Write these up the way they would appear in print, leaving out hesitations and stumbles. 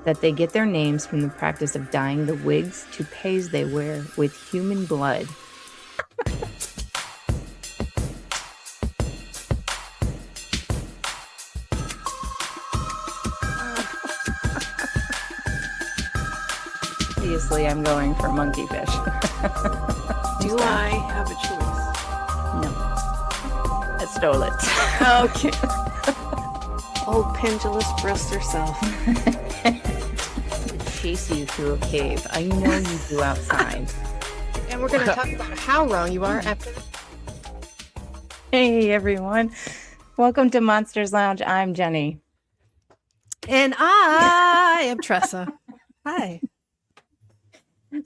that they get their names from the practice of dyeing the wigs, toupees they wear with human blood. Obviously, I'm going for monkeyfish. Do I have a choice? No. I stole it. Okay. Old pendulous breast herself. Chase you through a cave. I know you do outside. And we're going to talk about how wrong you are after that. Hey, everyone. Welcome to Monsters Lounge. I'm Jeni. And I am Tressa. Hi.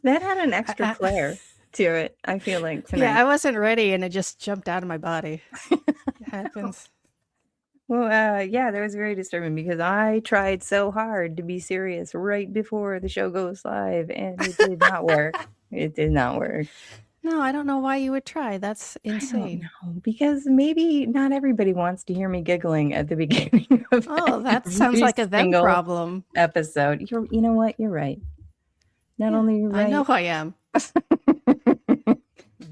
That had an extra flair to it, I feel like, tonight. Yeah, I wasn't ready and it just jumped out of my body. It happens. Well, yeah, that was very disturbing because I tried so hard to be serious right before the show goes live and it did not work. It did not work. No, I don't know why you would try. That's insane. I don't know, because maybe not everybody wants to hear me giggling at the beginning of that sounds like a them problem episode. You know what? You're right. Not only you're right. I know I am.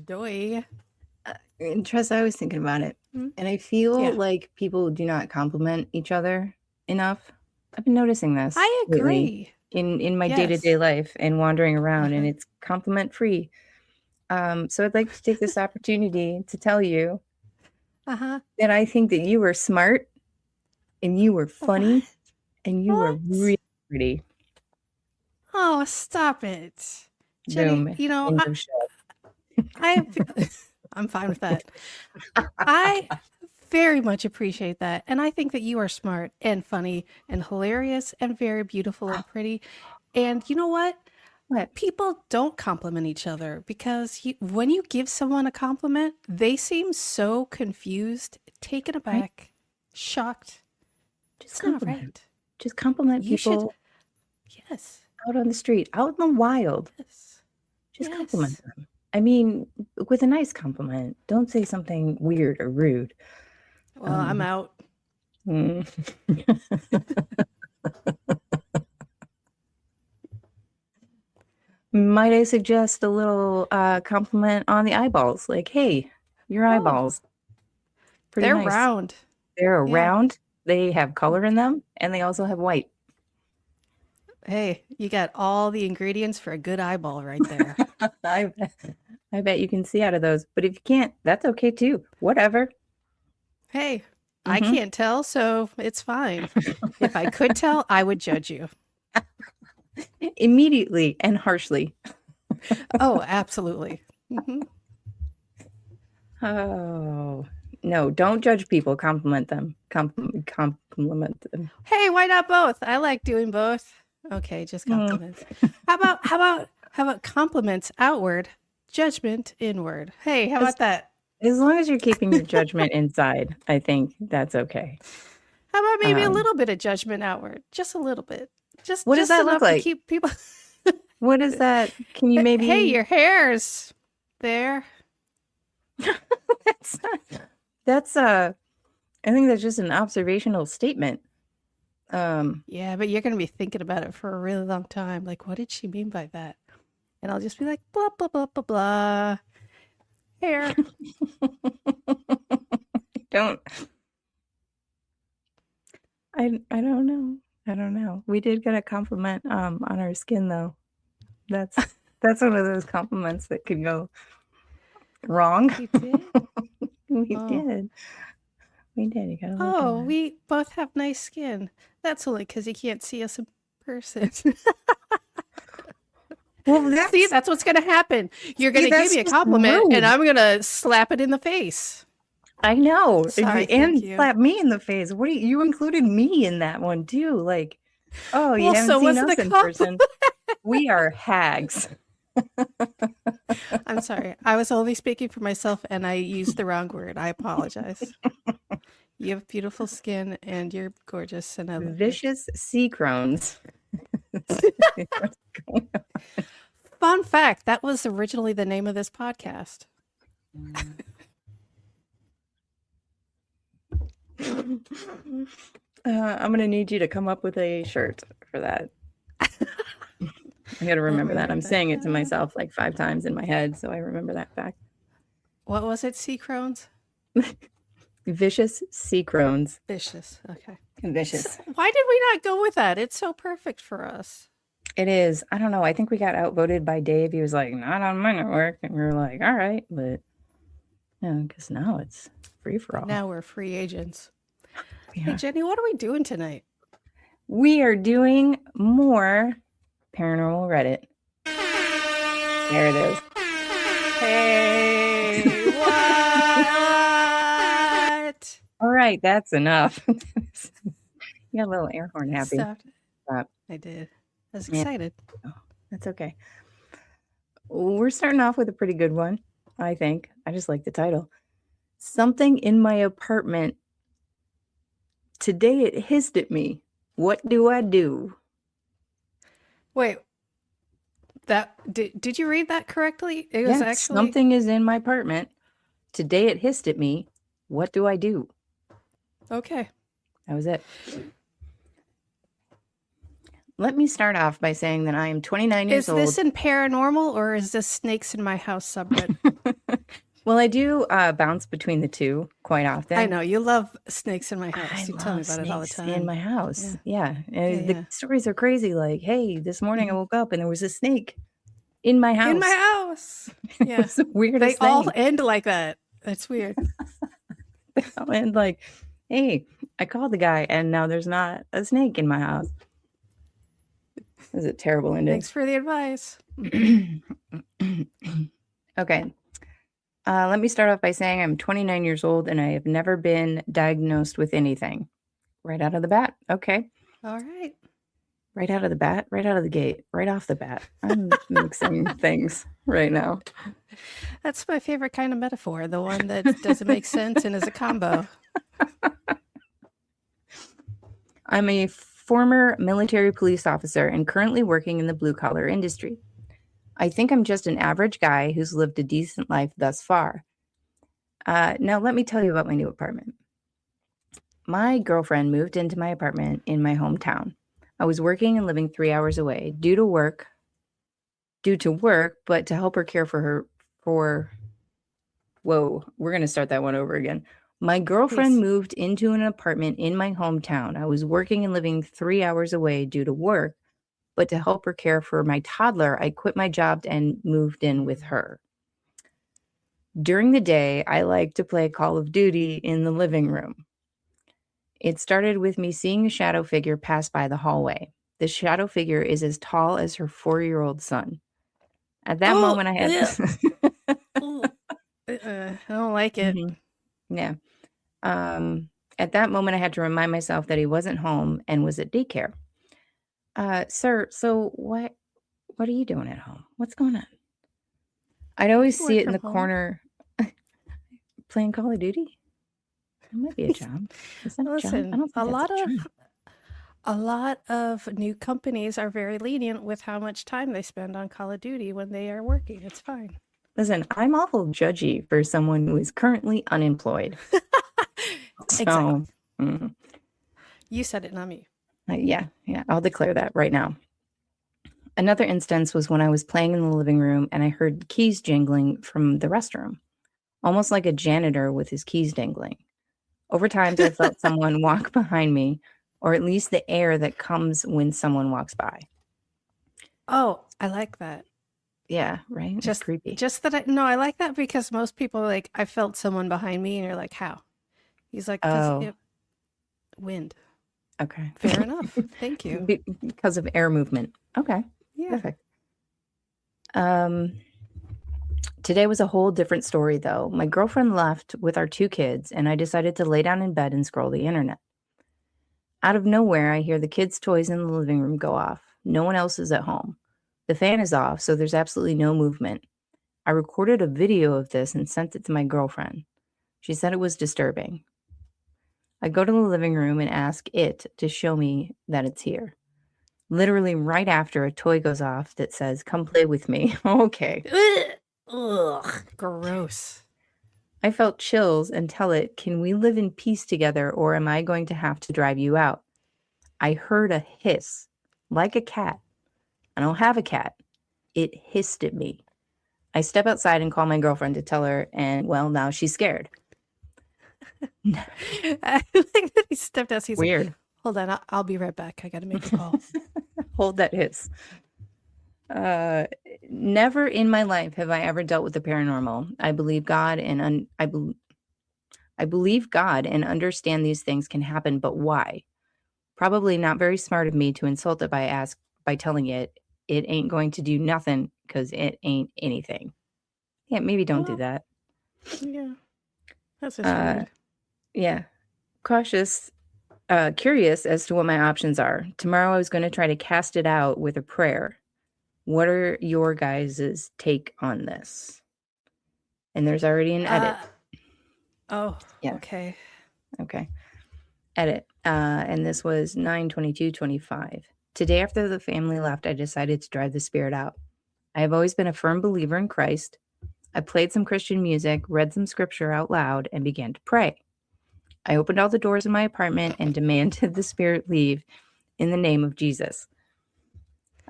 Doy. And Tressa, I was thinking about it. And I feel like people do not compliment each other enough. I've been noticing this. I agree. In my day-to-day life and wandering around, and it's compliment free. So I'd like to take this opportunity to tell you that I think that you were smart and you were funny and you were really pretty. Oh, stop it. Jeni, you know, I'm fine with that. I very much appreciate that. And I think that you are smart and funny and hilarious and very beautiful and pretty. And you know what? People don't compliment each other because when you give someone a compliment, they seem so confused, taken aback, shocked. Just compliment. Not right. Just compliment people. Yes. Out on the street, out in the wild. Yes. Just compliment them. I mean, with a nice compliment. Don't say something weird or rude. Well, I'm out. Might I suggest a little compliment on the eyeballs? Like, hey, your eyeballs. Pretty They're nice. Round. They're round. They have color in them, and they also have white. Hey, you got all the ingredients for a good eyeball right there. I bet you can see out of those. But if you can't, that's okay too. Whatever. Hey, I can't tell, so it's fine. If I could tell, I would judge you. Immediately and harshly. Oh, absolutely. Oh, no, don't judge people. Compliment them. Compliment them. Hey, why not both? I like doing both. Okay, just compliments. How about compliments outward, judgment inward? Hey, how about that? As long as you're keeping your judgment inside, I think that's okay. How about maybe a little bit of judgment outward? Just a little bit. Just what does that look like? To keep people. What is that? Can you maybe? Hey, your hair's there. That's I think that's just an observational statement. Yeah, but you're going to be thinking about it for a really long time. Like, what did she mean by that? And I'll just be like, blah, blah, blah, blah, blah. Hair. I don't know. I don't know. We did get a compliment on our skin, though. That's one of those compliments that could go wrong. You did? We did. We did. You gotta look we both have nice skin. That's only because you can't see us in person. Well, that's what's going to happen. You're going to give me a compliment, and I'm going to slap it in the face. I know. Sorry, and slap me in the face. What do you included me in that one too? Like, oh, you haven't seen us in person. We are hags. I'm sorry. I was only speaking for myself, and I used the wrong word. I apologize. You have beautiful skin, and you're gorgeous. And I love vicious sea crones. Fun fact, that was originally the name of this podcast. I'm going to need you to come up with a shirt for that. I got to remember that. write I'm that saying it to down. myself like 5 times in my head, so I remember that fact. What was it? Sea crones? Vicious sea crones. Vicious. Okay. Vicious. Why did we not go with that? It's so perfect for us. It is. I don't know. I think we got outvoted by Dave. He was like, not on my network. And we were like, all right. But, because now it's free for all. Now we're free agents. Yeah. Hey, Jenny, what are we doing tonight? We are doing more Paranormal Reddit. There it is. Hey, what? All right. That's enough. You got a little air horn happy. Stop. I did. I was excited. Yeah. Oh, that's okay. We're starting off with a pretty good one, I think. I just like the title. Something in my apartment. Today it hissed at me. What do I do? Wait. That did you read that correctly? It was actually something is in my apartment. Today it hissed at me. What do I do? Okay. That was it. Let me start off by saying that I am 29 years old. Is this in paranormal or is this snakes in my house subreddit? Well, I do bounce between the two quite often. I know. You love snakes in my house. You tell me about it all the time. In my house. Yeah. The stories are crazy. Like, hey, this morning I woke up and there was a snake in my house. In my house. Yeah. It's the weirdest thing. They all end like that. That's weird. They all end like, hey, I called the guy and now there's not a snake in my house. This is a terrible ending. Thanks for the advice. Okay. Let me start off by saying I'm 29 years old and I have never been diagnosed with anything. Right out of the bat. Okay. All right. Right out of the bat, right out of the gate, right off the bat. I'm mixing things right now. That's my favorite kind of metaphor, the one that doesn't make sense and is a combo. I'm a former military police officer and currently working in the blue-collar industry. I think I'm just an average guy who's lived a decent life thus far. Now, let me tell you about my new apartment. My girlfriend moved into my apartment in my hometown. I was working and living 3 hours away due to work, but to help her care for whoa, we're going to start that one over again. My girlfriend moved into an apartment in my hometown. I was working and living 3 hours away due to work, but to help her care for my toddler, I quit my job and moved in with her. During the day, I like to play Call of Duty in the living room. It started with me seeing a shadow figure pass by the hallway. The shadow figure is as tall as her 4-year-old son. At that moment, I had... I don't like it. Mm-hmm. Yeah. At that moment, I had to remind myself that he wasn't home and was at daycare. Sir, so what are you doing at home? What's going on? I'd always see it in the corner playing Call of Duty. It might be a job. Listen, a lot of new companies are very lenient with how much time they spend on Call of Duty when they are working. It's fine. Listen, I'm awful judgy for someone who is currently unemployed. Exactly. You said it, not me. Yeah, I'll declare that right now. Another instance was when I was playing in the living room and I heard keys jingling from the restroom, almost like a janitor with his keys dangling. Over time, I felt someone walk behind me, or at least the air that comes when someone walks by. Oh, I like that. Yeah, right? Just creepy. Just that I like that because most people like, I felt someone behind me and you're like, how? He's like, wind. Okay. Fair enough. Thank you. Because of air movement. Okay. Yeah. Perfect. Today was a whole different story, though. My girlfriend left with our 2 kids, and I decided to lay down in bed and scroll the internet. Out of nowhere, I hear the kids' toys in the living room go off. No one else is at home. The fan is off, so there's absolutely no movement. I recorded a video of this and sent it to my girlfriend. She said it was disturbing. I go to the living room and ask it to show me that it's here. Literally right after, a toy goes off that says, "Come play with me." Okay. Ugh, gross. I felt chills and tell it, "Can we live in peace together, or am I going to have to drive you out?" I heard a hiss, like a cat, I don't have a cat. It hissed at me. I step outside and call my girlfriend to tell her, and well, now she's scared. I like that he stepped out. He's Weird. Like, hold on, I'll be right back. I got to make a call. Hold that hiss. Never in my life have I ever dealt with the paranormal. I believe God and I believe God and understand these things can happen, but why? Probably not very smart of me to insult it by telling it ain't going to do nothing because it ain't anything. Yeah, maybe don't do that. Yeah, that's just weird. Yeah, curious as to what my options are. Tomorrow I was going to try to cast it out with a prayer. What are your guys' take on this? And there's already an edit. Oh, yeah. Okay. Edit. And this was 9/22/25. Today, after the family left, I decided to drive the spirit out. I have always been a firm believer in Christ. I played some Christian music, read some scripture out loud, and began to pray. I opened all the doors in my apartment and demanded the spirit leave in the name of Jesus.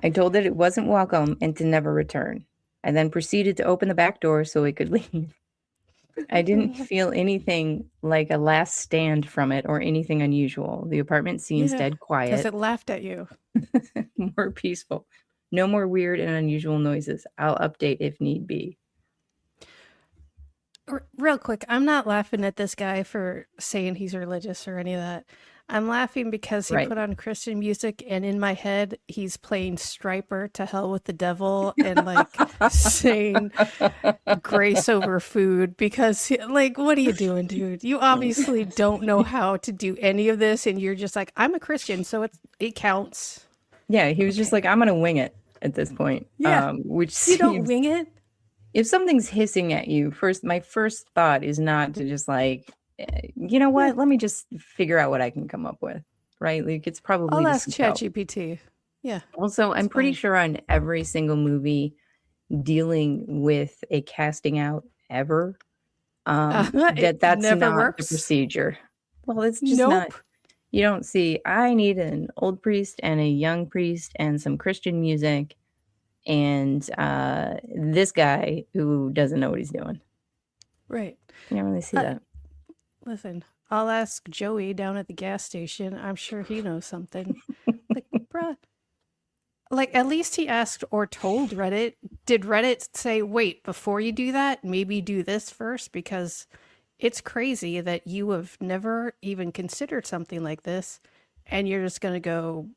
I told it wasn't welcome and to never return. I then proceeded to open the back door so it could leave. I didn't feel anything like a last stand from it or anything unusual. The apartment seems dead quiet. Because it laughed at you. More peaceful. No more weird and unusual noises. I'll update if need be. Real quick, I'm not laughing at this guy for saying he's religious or any of that. I'm laughing because he put on Christian music, and in my head, he's playing Striper to Hell with the Devil and like saying grace over food because like, what are you doing, dude? You obviously don't know how to do any of this, and you're just like, I'm a Christian, so it counts. Yeah, he was just like, I'm gonna wing it at this point. Yeah, which you don't wing it. If something's hissing at you, my first thought is not to just like, you know what? Let me just figure out what I can come up with, right? Like it's probably. I'll ask ChatGPT. Yeah. Also, I'm pretty sure on every single movie dealing with a casting out ever, that's not works. The procedure. Well, it's just not. You don't see. I need an old priest and a young priest and some Christian music. And this guy who doesn't know what he's doing. Right. You don't really see that. Listen, I'll ask Joey down at the gas station. I'm sure he knows something. Like, bruh. Like, at least he asked or told Reddit. Did Reddit say, wait, before you do that, maybe do this first? Because it's crazy that you have never even considered something like this. And you're just going to go,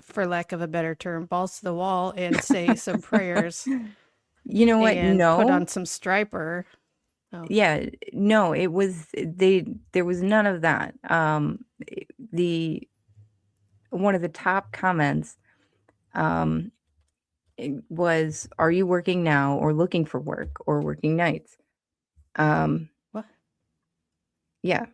for lack of a better term, balls to the wall and say some prayers. You know what? No. Put on some Striper. Oh. Yeah, no, it was there was none of that. One of the top comments was, are you working now or looking for work or working nights? What? Yeah.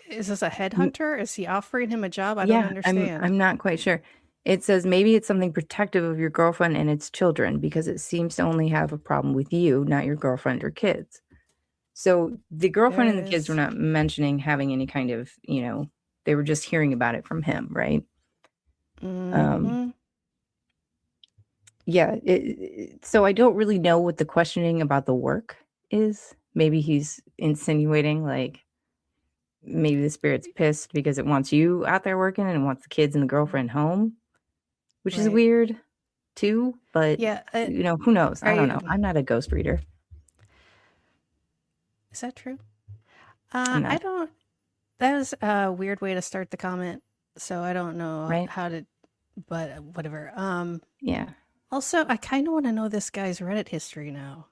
Is this a headhunter? Is he offering him a job? I don't understand. I'm not quite sure. It says maybe it's something protective of your girlfriend and its children because it seems to only have a problem with you, not your girlfriend or kids. So the girlfriend and the kids were not mentioning having any kind of, they were just hearing about it from him, right? Mm-hmm. Yeah. So I don't really know what the questioning about the work is. Maybe he's insinuating like, maybe the spirit's pissed because it wants you out there working and it wants the kids and the girlfriend home, which is weird too. But yeah, who knows? I don't know. I'm not a ghost reader. Is that true? I don't. That was a weird way to start the comment, so I don't know how to. But whatever. Yeah. Also, I kind of want to know this guy's Reddit history now.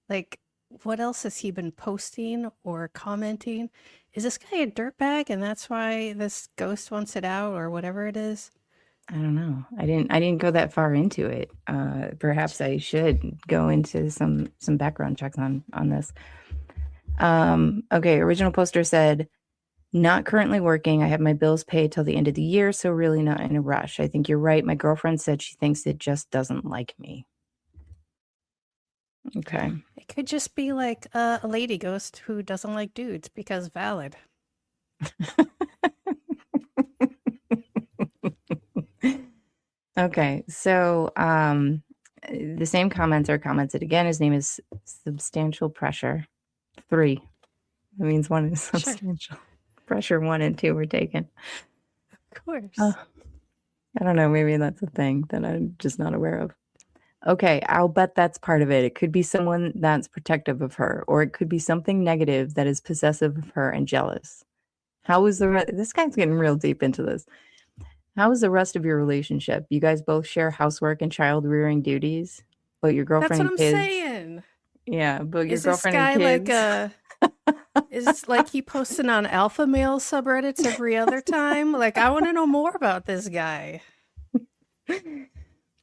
Like, what else has he been posting or commenting? Is this guy a dirtbag and that's why this ghost wants it out or whatever it is? I don't know. I didn't go that far into it. Perhaps I should go into some background checks on this. Okay, original poster said, not currently working. I have my bills paid till the end of the year, so really not in a rush. I think you're right. My girlfriend said she thinks it just doesn't like me. Okay. It could just be like a lady ghost who doesn't like dudes because valid. Okay, so the same comments are commented again. His name is Substantial Pressure 3. That means one is Sure. substantial. Pressure 1 and 2 were taken. Of course. I don't know. Maybe that's a thing that I'm just not aware of. Okay, I'll bet that's part of it. It could be someone that's protective of her, or it could be something negative that is possessive of her and jealous. How is this guy's getting real deep into this. How is the rest of your relationship? You guys both share housework and child rearing duties, but your That's girlfriend what and I'm kids. saying. Yeah, but your Is this girlfriend and guy like kids. is it like he posting on alpha male subreddits every other time? Like, I want to know more about this guy.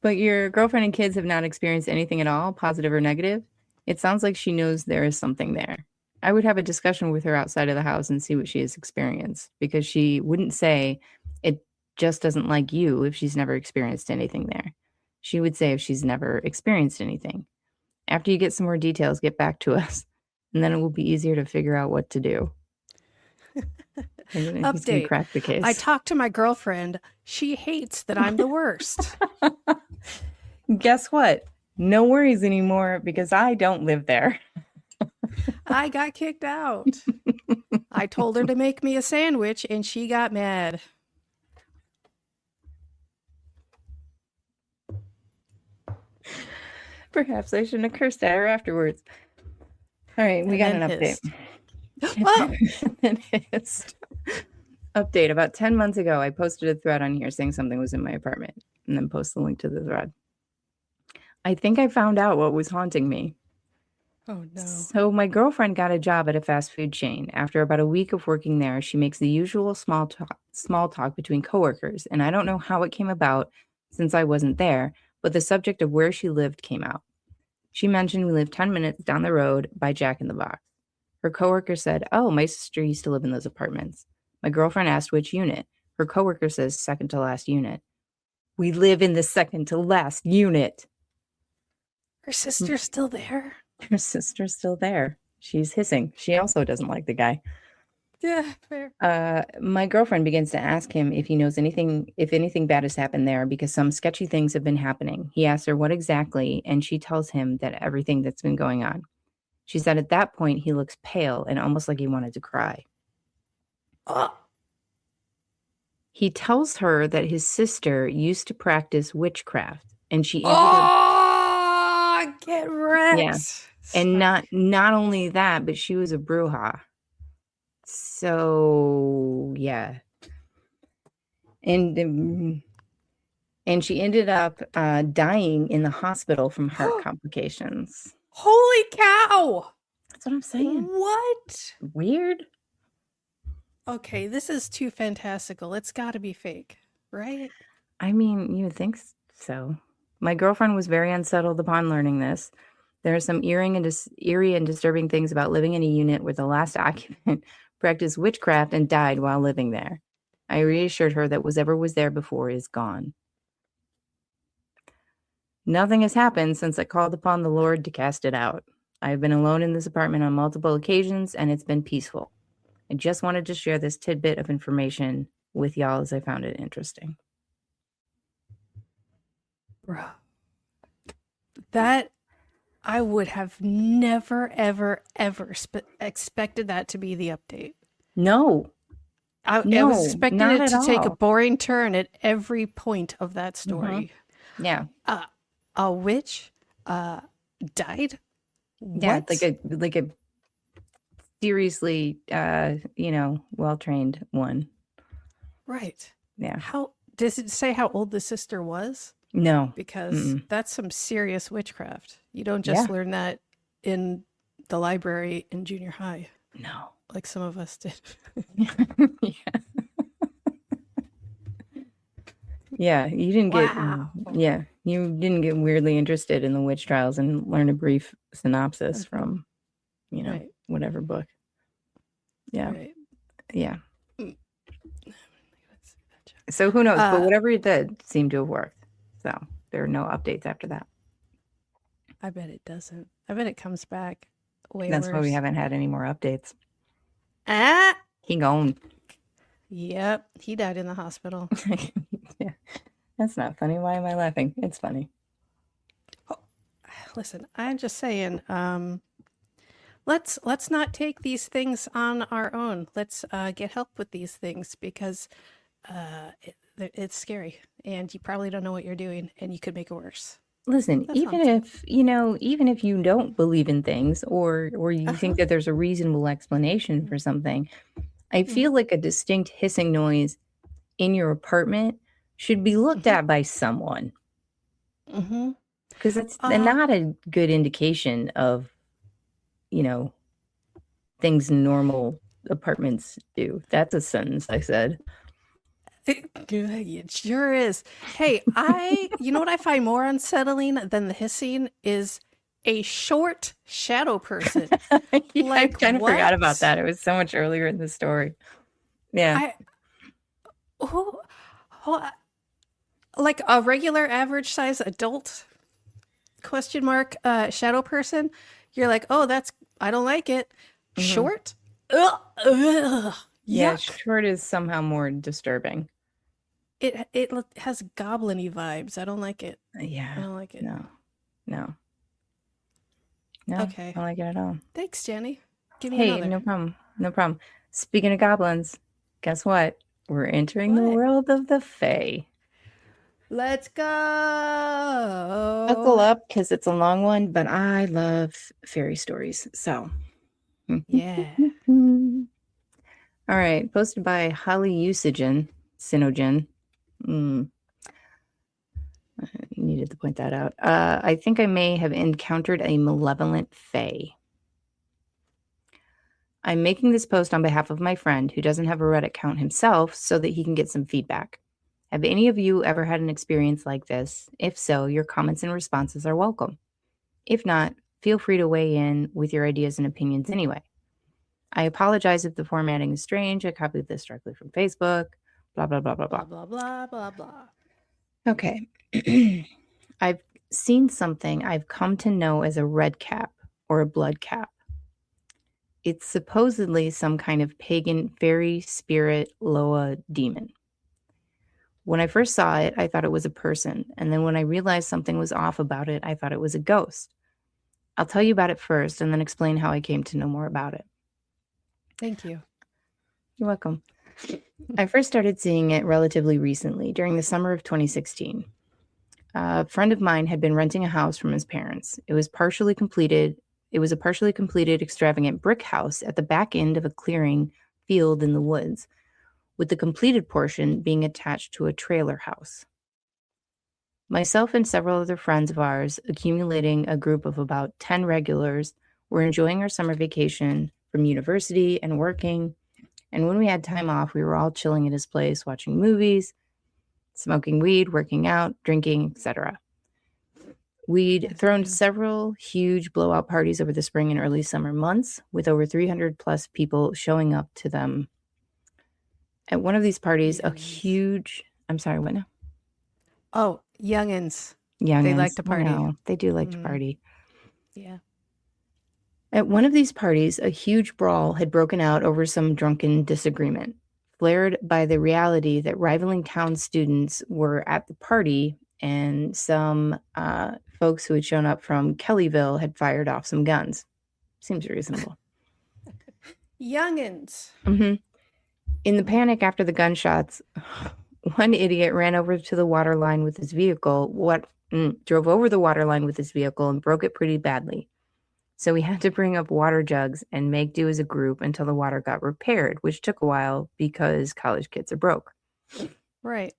But your girlfriend and kids have not experienced anything at all, positive or negative. It sounds like she knows there is something there. I would have a discussion with her outside of the house and see what she has experienced, because she wouldn't say it just doesn't like you if she's never experienced anything there. She would say if she's never experienced anything. After you get some more details, get back to us, and then it will be easier to figure out what to do. He's going to Update. crack the case. I talked to my girlfriend. She hates that I'm the worst. Guess what? No worries anymore, because I don't live there. I got kicked out. I told her to make me a sandwich and she got mad. Perhaps I shouldn't have cursed at her afterwards. All right, we got an update. Update. About 10 months ago, I posted a thread on here saying something was in my apartment, and then post the link to the thread. I think I found out what was haunting me. Oh, no. So my girlfriend got a job at a fast food chain. After about a week of working there, she makes the usual small talk between coworkers, and I don't know how it came about since I wasn't there, but the subject of where she lived came out. She mentioned we live 10 minutes down the road by Jack in the Box. Her coworker said, "Oh, my sister used to live in those apartments." My girlfriend asked which unit. Her coworker says second to last unit. We live in the second to last unit. Her sister's still there? Her sister's still there. She's hissing. She also doesn't like the guy. Yeah, fair. My girlfriend begins to ask him if he knows if anything bad has happened there, because some sketchy things have been happening. He asks her what exactly, and she tells him that everything that's been going on. She said at that point he looks pale and almost like he wanted to cry. He tells her that his sister used to practice witchcraft, and she ended up... get wrecked. Yeah. And not only that, but she was a bruja. So yeah. And she ended up dying in the hospital from heart complications. Holy cow! That's what I'm saying. What? Weird. Okay, this is too fantastical. It's got to be fake, right? I mean, you would think so. My girlfriend was very unsettled upon learning this. There are some eerie and disturbing things about living in a unit where the last occupant practiced witchcraft and died while living there. I reassured her that whatever was there before is gone. Nothing has happened since I called upon the Lord to cast it out. I have been alone in this apartment on multiple occasions, and it's been peaceful. I just wanted to share this tidbit of information with y'all as I found it interesting. Bro. That, I would have never, ever, ever expected that to be the update. No. I was expecting it to take a boring turn at every point of that story. Mm-hmm. Yeah. A witch died? Yeah, What? like a seriously well-trained one. Right. Yeah. How does it say how old the sister was? No. Because that's some serious witchcraft. You don't just learn that in the library in junior high. No. Like some of us did. Yeah, you didn't get weirdly interested in the witch trials and learn a brief synopsis from, whatever book. Yeah. Right. Yeah. So who knows? But whatever it did seemed to have worked. So there are no updates after that. I bet it doesn't. I bet it comes back way That's worse. why we haven't had any more updates. He gone. Yep. He died in the hospital. Yeah. That's not funny. Why am I laughing? It's funny. Oh, listen, I'm just saying, let's not take these things on our own. Let's get help with these things because it's scary and you probably don't know what you're doing and you could make it worse. Listen, That's all even I'm saying. if, even if you don't believe in things or you Uh-huh. think that there's a reasonable explanation for something, I Mm-hmm. feel like a distinct hissing noise in your apartment should be looked Mm-hmm. at by someone Mm-hmm. because that's Uh, not a good indication of, you know, things normal apartments do. That's a sentence I said. it sure is. Hey, you know what I find more unsettling than the hissing is a short shadow person. Yeah, I Like kind of forgot about what? that. It was so much earlier in the story. Yeah. I who, who like a regular average size adult question mark shadow person. You're like, oh, that's I don't like it. Hmm. Short? Ugh, ugh, Yeah, yuck. short is somehow more disturbing. It has goblin-y vibes. I don't like it. I Yeah. don't like it. No. No. No. I Okay. don't like it at all. Thanks, Jenny. Give me Hey, another. no problem. No problem. Speaking of goblins, guess what? We're entering the What? world of the Fae. Let's Buckle go. up because it's a long one, but I love fairy stories. So, Yeah. all right. Posted by Holly Usagen, Sinogen. Mm, I needed to point that out. I think I may have encountered a malevolent Fae. I'm making this post on behalf of my friend who doesn't have a Reddit account himself so that he can get some feedback. Have any of you ever had an experience like this? If so, your comments and responses are welcome. If not, feel free to weigh in with your ideas and opinions anyway. I apologize if the formatting is strange. I copied this directly from Facebook. Blah, blah, blah, blah, blah. Blah blah blah blah blah. Okay. I've seen something I've come to know as a red cap or a blood cap. It's supposedly some kind of pagan fairy spirit Loa demon. When I first saw it, I thought it was a person, and then when I realized something was off about it, I thought it was a ghost. I'll tell you about it first and then explain how I came to know more about it. Thank you. You're welcome. I first started seeing it relatively recently, during the summer of 2016. A friend of mine had been renting a house from his parents. It was a partially completed extravagant brick house at the back end of a clearing field in the woods, with the completed portion being attached to a trailer house. Myself and several other friends of ours, accumulating a group of about 10 regulars, were enjoying our summer vacation from university and working. And when we had time off, we were all chilling at his place, watching movies, smoking weed, working out, drinking, etc. We'd thrown several huge blowout parties over the spring and early summer months, with over 300 plus people showing up to them. At one of these parties, I'm sorry, what now? Oh, youngins. They like Youngins. to I party. know. They do like to party. Yeah. At one of these parties, a huge brawl had broken out over some drunken disagreement, flared by the reality that rivaling town students were at the party and some folks who had shown up from Kellyville had fired off some guns. Seems reasonable. Youngins. Mm-hmm. In the panic after the gunshots, one idiot ran over to the water line with his vehicle, drove over the water line with his vehicle and broke it pretty badly. So we had to bring up water jugs and make do as a group until the water got repaired, which took a while because college kids are broke. Right.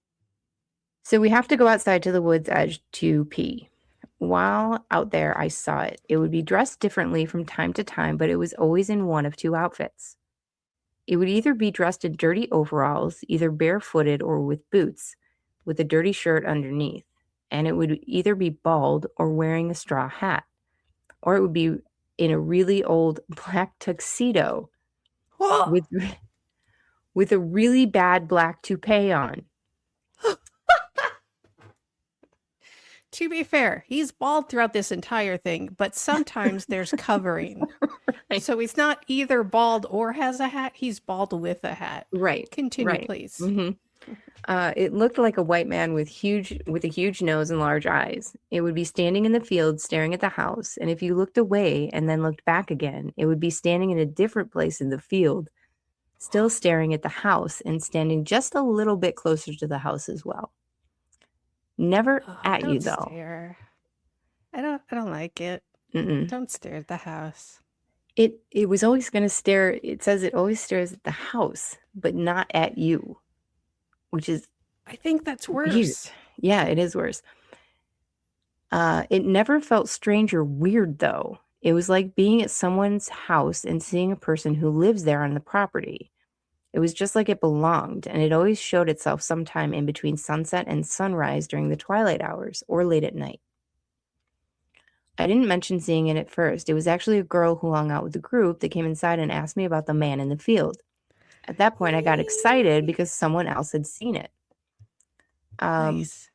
So we have to go outside to the woods edge to pee. While out there, I saw it. It would be dressed differently from time to time, but it was always in one of two outfits. It would either be dressed in dirty overalls, either barefooted or with boots, with a dirty shirt underneath. And it would either be bald or wearing a straw hat, or it would be in a really old black tuxedo with a really bad black toupee on. To be fair, he's bald throughout this entire thing, but sometimes there's covering. Right. So he's not either bald or has a hat, he's bald with a hat. Right. Continue, right. please. Mm-hmm. It looked like a white man with a huge nose and large eyes. It would be standing in the field staring at the house, and if you looked away and then looked back again, it would be standing in a different place in the field, still staring at the house and standing just a little bit closer to the house as well. Never at you though. Stare. I don't like it. Mm-mm. Don't stare at the house. It was always going to stare. It says it always stares at the house, but not at you, which is, I think that's worse. Weird. Yeah, it is worse. It never felt strange or weird though. It was like being at someone's house and seeing a person who lives there on the property. It was just like it belonged, and it always showed itself sometime in between sunset and sunrise during the twilight hours or late at night. I didn't mention seeing it at first. It was actually a girl who hung out with the group that came inside and asked me about the man in the field. At that point, I got excited because someone else had seen it. Nice.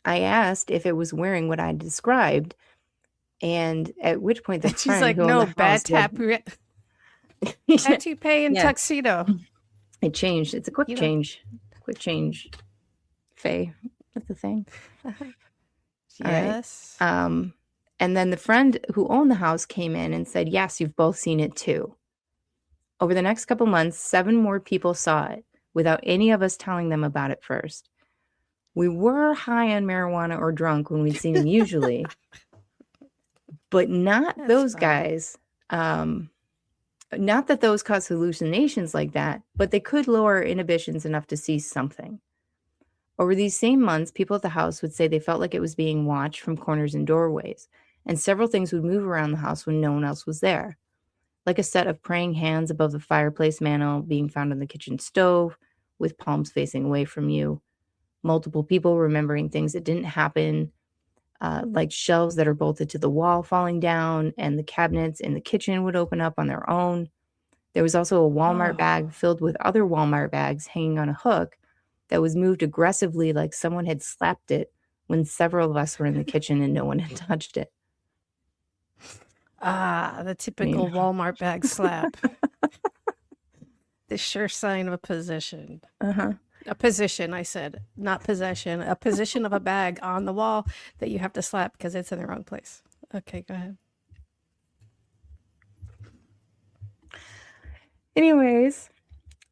I asked if it was wearing what I described, and at which point the she's like, "No, bad toupee and tuxedo." It changed. It's a quick change. Quick change. Faye, that's the thing. Yes. Right. And then the friend who owned the house came in and said, "Yes, you've both seen it too." Over the next couple months, 7 more people saw it without any of us telling them about it first. We were high on marijuana or drunk when we'd seen him usually, but not those guys. Not that those cause hallucinations like that, but they could lower inhibitions enough to see something. Over these same months, people at the house would say they felt like it was being watched from corners and doorways, and several things would move around the house when no one else was there, like a set of praying hands above the fireplace mantel being found on the kitchen stove with palms facing away from you, multiple people remembering things that didn't happen, like shelves that are bolted to the wall falling down, and the cabinets in the kitchen would open up on their own. There was also a Walmart bag filled with other Walmart bags hanging on a hook that was moved aggressively like someone had slapped it when several of us were in the kitchen and no one had touched it. The typical Walmart bag slap. The sure sign of a possession. A position, I said, not possession. A position of a bag on the wall that you have to slap because it's in the wrong place. Okay, go ahead. Anyways,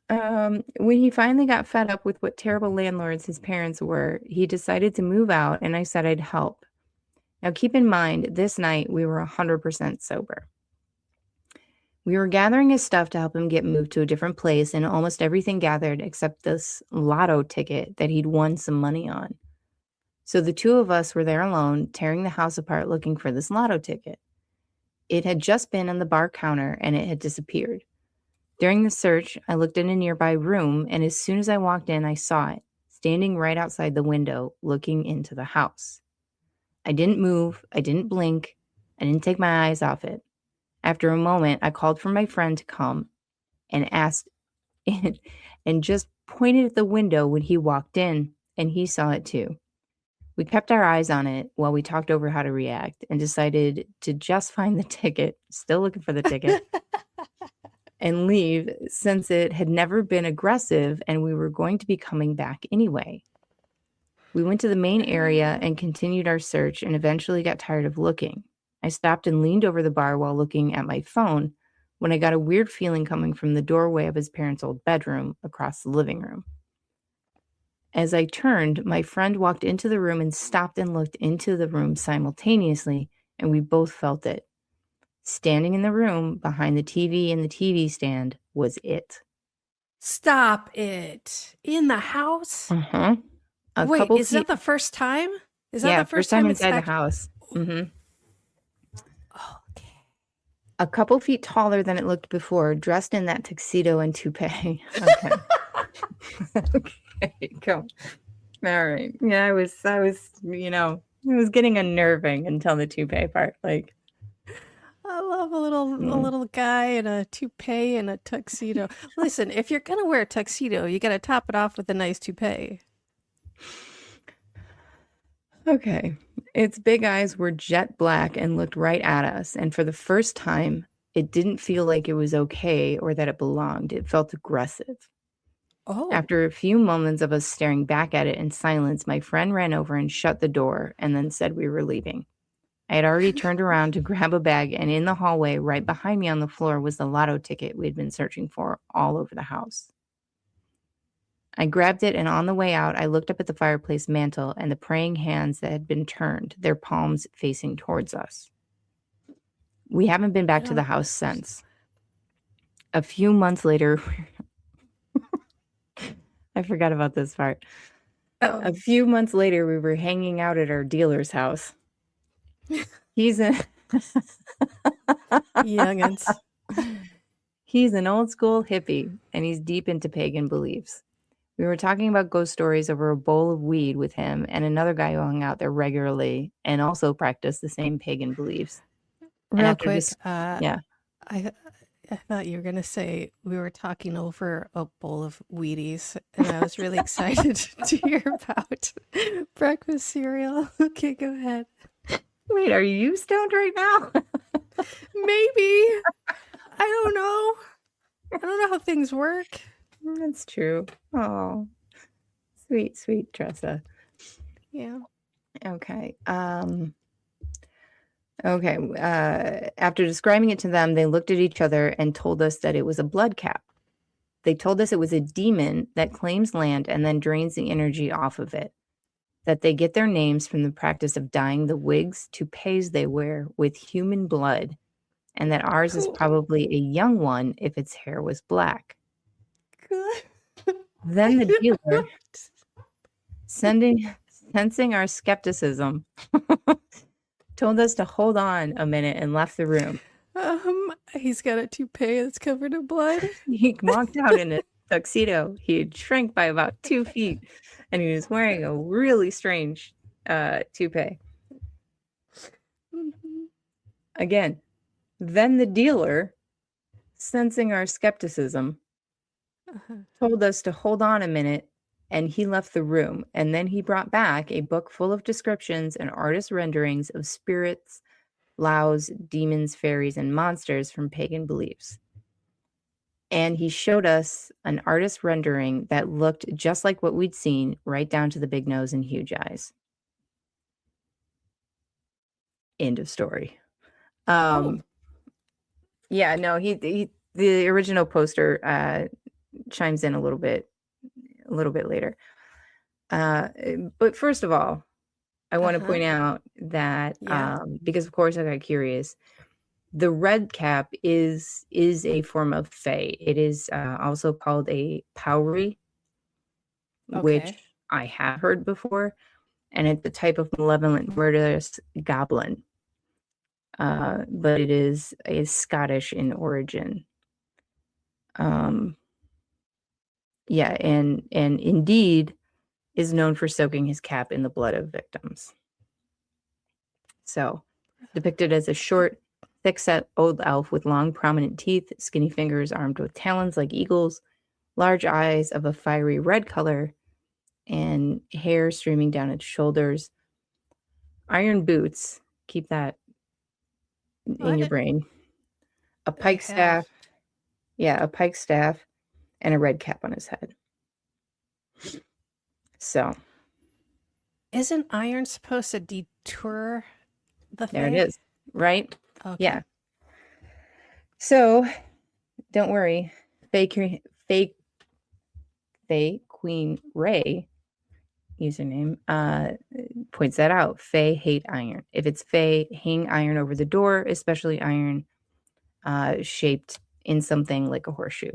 when he finally got fed up with what terrible landlords his parents were, he decided to move out, and I said I'd help. Now, keep in mind, this night we were 100% sober. We were gathering his stuff to help him get moved to a different place, and almost everything gathered except this lotto ticket that he'd won some money on. So the 2 of us were there alone, tearing the house apart looking for this lotto ticket. It had just been on the bar counter, and it had disappeared. During the search, I looked in a nearby room, and as soon as I walked in, I saw it, standing right outside the window, looking into the house. I didn't move, I didn't blink, I didn't take my eyes off it. After a moment, I called for my friend to come and asked, and just pointed at the window when he walked in, and he saw it too. We kept our eyes on it while we talked over how to react and decided to just find the ticket, still looking for the ticket, and leave since it had never been aggressive and we were going to be coming back anyway. We went to the main area and continued our search and eventually got tired of looking. I stopped and leaned over the bar while looking at my phone when I got a weird feeling coming from the doorway of his parents' old bedroom across the living room. As I turned, my friend walked into the room and stopped and looked into the room simultaneously, and we both felt it. Standing in the room behind the TV and the TV stand was it. Stop it. In the house? Uh-huh. Wait, is that the first time? Is that the first time inside the house? Mm-hmm. Okay. A couple feet taller than it looked before, dressed in that tuxedo and toupee. Okay. Okay, come. All right. Yeah, I was, it was getting unnerving until the toupee part. Like, I love a little guy in a toupee and a tuxedo. Listen, if you're gonna wear a tuxedo, you gotta top it off with a nice toupee. Okay. Its big eyes were jet black and looked right at us. And for the first time, it didn't feel like it was okay or that it belonged. It felt aggressive. Oh. After a few moments of us staring back at it in silence, my friend ran over and shut the door and then said we were leaving. I had already turned around to grab a bag, and in the hallway right behind me on the floor was the lotto ticket we had been searching for all over the house. I grabbed it, and on the way out, I looked up at the fireplace mantel and the praying hands that had been turned, their palms facing towards us. We haven't been back to the house since. A few months later, I forgot about this part. Oh. A few months later, we were hanging out at our dealer's house. He's Youngins. He's an old school hippie, and he's deep into pagan beliefs. We were talking about ghost stories over a bowl of weed with him and another guy who hung out there regularly and also practiced the same pagan beliefs. Real quick, yeah. I thought you were going to say we were talking over a bowl of Wheaties, and I was really excited to hear about breakfast cereal. Okay, go ahead. Wait, are you stoned right now? Maybe. I don't know. I don't know how things work. That's true. Oh, sweet, sweet Tressa. Yeah. Okay. After describing it to them, they looked at each other and told us that it was a blood cap. They told us it was a demon that claims land and then drains the energy off of it. That they get their names from the practice of dyeing the wigs, toupees they wear with human blood, and that ours is probably a young one if its hair was black. Then the dealer, sensing our skepticism, told us to hold on a minute and left the room. He's got a toupee that's covered in blood. He walked out in a tuxedo. He had shrank by about 2 feet, and he was wearing a really strange toupee. Mm-hmm. Again, then the dealer, sensing our skepticism, told us to hold on a minute, and he left the room. And then he brought back a book full of descriptions and artist renderings of spirits, lows, demons, fairies, and monsters from pagan beliefs. And he showed us an artist rendering that looked just like what we'd seen, right down to the big nose and huge eyes. End of story. Yeah, no, he the original poster chimes in a little bit later. But first of all, I want to point out that because of course I got curious, the red cap is a form of fae. It is also called a powrie, which I have heard before, and it's a type of malevolent murderous goblin. But it is Scottish in origin. Yeah, and indeed is known for soaking his cap in the blood of victims. So, depicted as a short, thick-set old elf with long, prominent teeth, skinny fingers armed with talons like eagles, large eyes of a fiery red color, and hair streaming down its shoulders. Iron boots, keep that in your brain. A pike staff. Yeah, a pike staff and a red cap on his head. So. Isn't iron supposed to deter the fae? There it is, right? Okay. Yeah. So, don't worry. Fae Queen Ray, username, points that out. Fae hate iron. If it's fae, hang iron over the door, especially iron shaped in something like a horseshoe,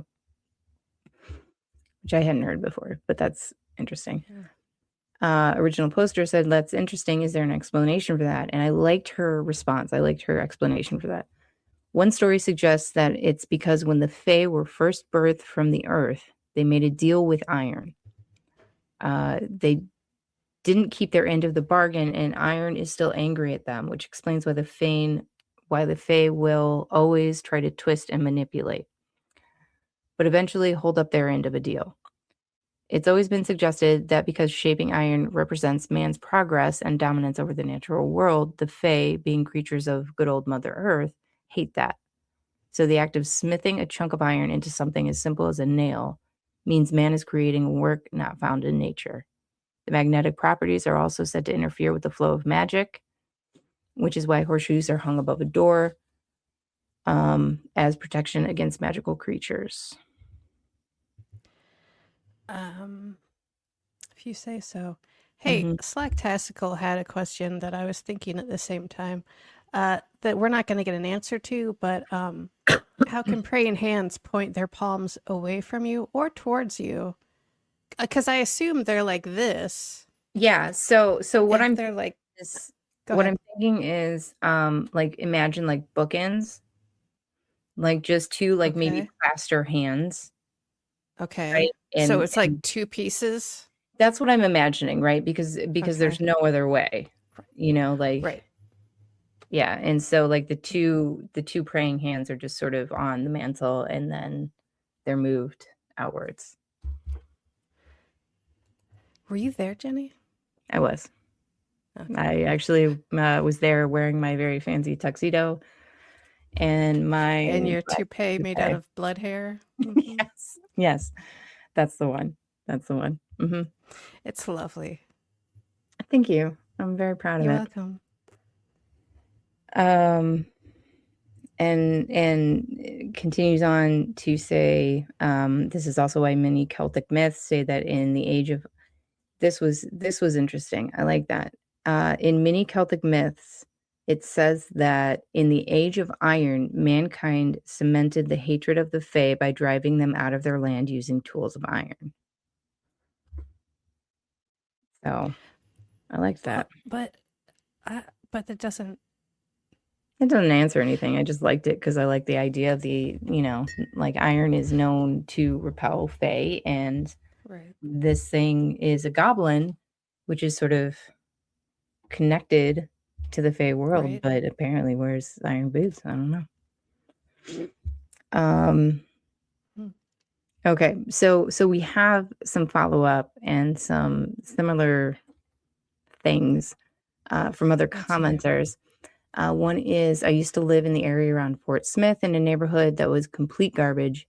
which I hadn't heard before, but that's interesting. Yeah. Original poster said, "That's interesting. Is there an explanation for that?" And I liked her response. I liked her explanation for that. One story suggests that it's because when the fae were first birthed from the earth, they made a deal with iron. They didn't keep their end of the bargain, and iron is still angry at them, which explains why the fae will always try to twist and manipulate, but eventually hold up their end of a deal. It's always been suggested that because shaping iron represents man's progress and dominance over the natural world, the fae, being creatures of good old Mother Earth, hate that. So the act of smithing a chunk of iron into something as simple as a nail means man is creating a work not found in nature. The magnetic properties are also said to interfere with the flow of magic, which is why horseshoes are hung above a door as protection against magical creatures. If you say so. Hey, Slack Testicle had a question that I was thinking at the same time that we're not going to get an answer to, but how can praying hands point their palms away from you or towards you? Because I assume they're like this. Yeah. So what If I'm they're like is Go what ahead. I'm thinking is like imagine like bookends, like just two like maybe Okay. plaster hands. Okay. Right. So And it's like two pieces. that's what I'm imagining, right? Because there's Okay. no other way, you know, like Right. yeah. And so like the two praying hands are just sort of on the mantle and then they're moved outwards. Were you there, Jeni? I was. Okay. I actually was there wearing my very fancy tuxedo and your toupee made out of blood hair. Mm-hmm. Yes, that's the one. That's the one. Mm-hmm. It's lovely. Thank you. I'm very proud of You're it. welcome. And continues on to say, this is also why many Celtic myths say that in the age of this was interesting. I like that. In many Celtic myths, it says that in the age of iron, mankind cemented the hatred of the Fae by driving them out of their land using tools of iron. So I like that. But that doesn't. It doesn't answer anything. I just liked it because I like the idea of the, like iron is known to repel Fae, and this thing is a goblin, which is sort of connected to the Fae world, but apparently wears iron boots. I don't know. Okay, so we have some follow-up and some similar things from other commenters. One is, I used to live in the area around Fort Smith in a neighborhood that was complete garbage.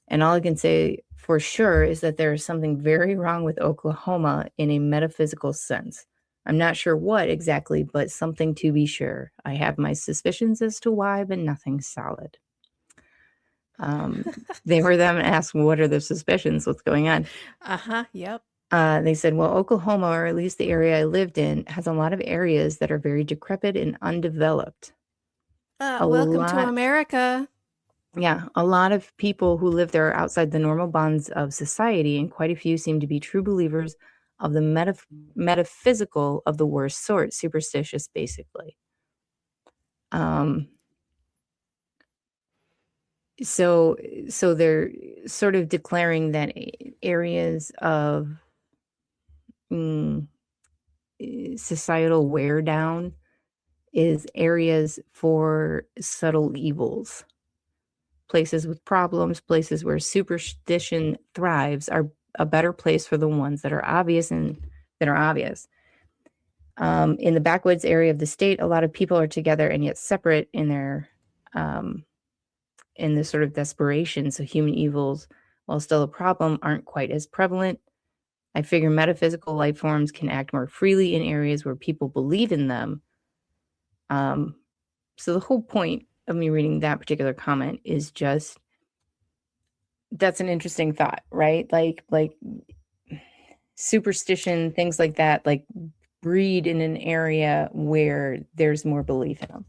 And all I can say for sure is that there is something very wrong with Oklahoma in a metaphysical sense. I'm not sure what exactly, but something to be sure. I have my suspicions as to why, but nothing solid. They were then asked, what are the suspicions? What's going on? Yep. They said, well, Oklahoma, or at least the area I lived in, has a lot of areas that are very decrepit and undeveloped. Welcome to America. Yeah, a lot of people who live there are outside the normal bonds of society, and quite a few seem to be true believers of the metaphysical of the worst sort, superstitious, basically. So they're sort of declaring that areas of societal wear down is areas for subtle evils. Places with problems, places where superstition thrives are a better place for the ones that are obvious and that are obvious. In the backwoods area of the state, a lot of people are together and yet separate in their in this sort of desperation. So human evils, while still a problem, aren't quite as prevalent. I figure metaphysical life forms can act more freely in areas where people believe in them. So the whole point of me reading that particular comment is just, that's an interesting thought, right? Like superstition, things like that, like breed in an area where there's more belief in them.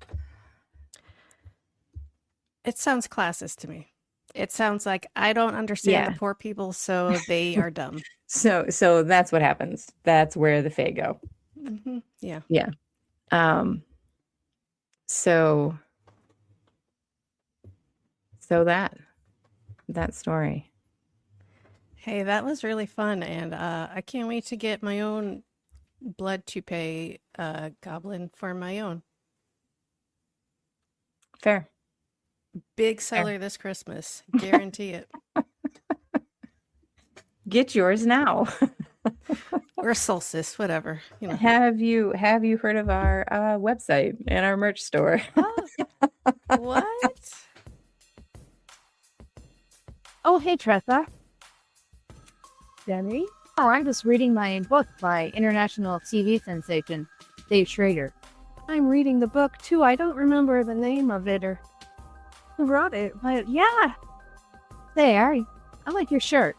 It sounds classist to me. It sounds like I don't understand the poor people, so they are dumb. So that's what happens. That's where the Fae go. Mm-hmm. Yeah. Yeah. So that story. Hey, that was really fun, and I can't wait to get my own blood toupee goblin for my own. Fair. Big seller this Christmas. Guarantee it. Get yours now. Or solstice, whatever. You know. Have you heard of our website and our merch store? Oh, what? Oh, hey, Tressa. Jeni? Oh, I'm just reading my book by international TV sensation, Dave Schrader. I'm reading the book too. I don't remember the name of it or who wrote it, but yeah. There, I like your shirt.